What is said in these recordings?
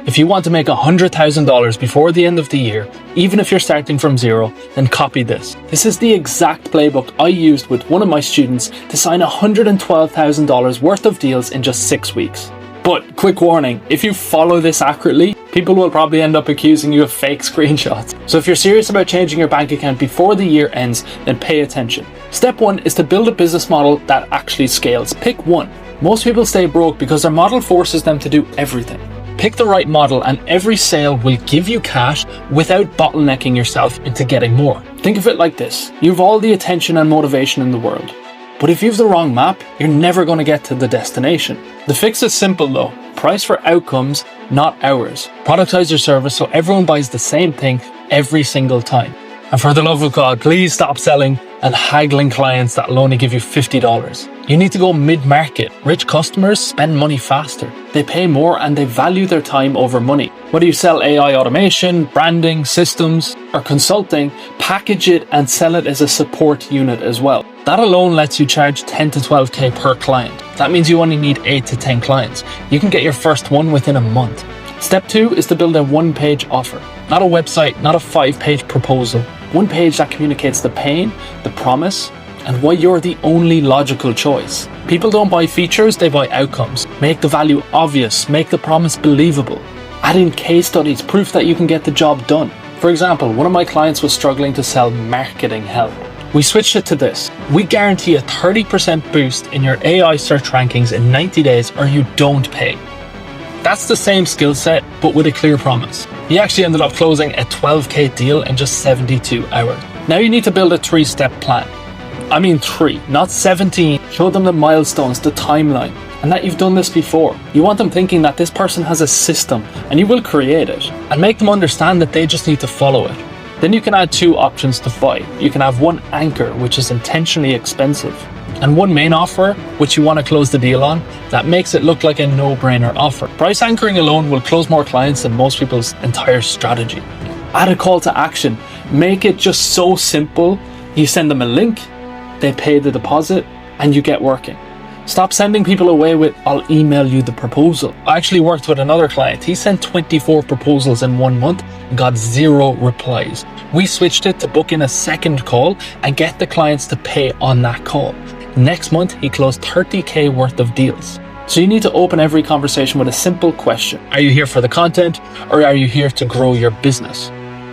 If you want to make $100,000 before the end of the year, even if you're starting from zero, then copy this. This is the exact playbook I used with one of my students to sign $112,000 worth of deals in just 6 weeks. But quick warning, if you follow this accurately, people will probably end up accusing you of fake screenshots. So if you're serious about changing your bank account before the year ends, then pay attention. Step 1 is to build a business model that actually scales. Pick one. Most people stay broke because their model forces them to do everything. Pick the right model and every sale will give you cash without bottlenecking yourself into getting more. Think of it like this. You have all the attention and motivation in the world. But if you have the wrong map, you're never going to get to the destination. The fix is simple though. Price for outcomes, not hours. Productize your service so everyone buys the same thing every single time. And for the love of God, please stop selling and haggling clients that will only give you $50. You need to go mid-market. Rich customers spend money faster. They pay more and they value their time over money. Whether you sell AI automation, branding, systems, or consulting, package it and sell it as a support unit as well. That alone lets you charge 10 to 12K per client. That means you only need 8 to 10 clients. You can get your first one within a month. Step 2 is to build a one-page offer. Not a website, not a 5-page proposal. One page that communicates the pain, the promise, and why you're the only logical choice. People don't buy features, they buy outcomes. Make the value obvious, make the promise believable. Add in case studies, proof that you can get the job done. For example, one of my clients was struggling to sell marketing help. We switched it to this. We guarantee a 30% boost in your AI search rankings in 90 days or you don't pay. That's the same skill set, but with a clear promise. He actually ended up closing a 12K deal in just 72 hours. Now you need to build a 3-step plan. I mean 3, not 17. Show them the milestones, the timeline, and that you've done this before. You want them thinking that this person has a system, and you will create it, and make them understand that they just need to follow it. Then you can add 2 options to buy. You can have one anchor, which is intentionally expensive, and one main offer, which you want to close the deal on, that makes it look like a no-brainer offer. Price anchoring alone will close more clients than most people's entire strategy. Add a call to action. Make it just so simple. You send them a link, they pay the deposit, and you get working. Stop sending people away with, I'll email you the proposal. I actually worked with another client. He sent 24 proposals in 1 month and got 0 replies. We switched it to book in a second call and get the clients to pay on that call. Next month, he closed 30K worth of deals. So you need to open every conversation with a simple question. Are you here for the content or are you here to grow your business?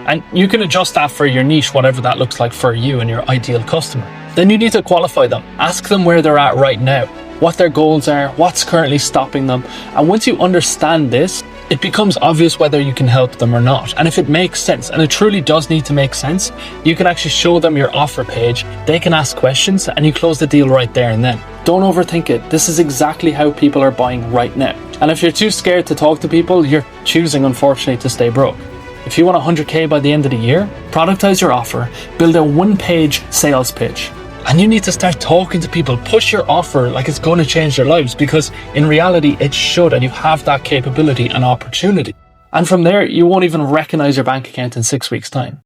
And you can adjust that for your niche, whatever that looks like for you and your ideal customer. Then you need to qualify them. Ask them where they're at right now, what their goals are, what's currently stopping them. And once you understand this, it becomes obvious whether you can help them or not. And if it makes sense, and it truly does need to make sense, you can actually show them your offer page, they can ask questions, and you close the deal right there and then. Don't overthink it. This is exactly how people are buying right now. And if you're too scared to talk to people, you're choosing, unfortunately, to stay broke. If you want 100K by the end of the year, productize your offer, build a one-page sales pitch. And you need to start talking to people, push your offer like it's going to change their lives, because in reality it should, and you have that capability and opportunity. And from there, you won't even recognize your bank account in 6 weeks' time.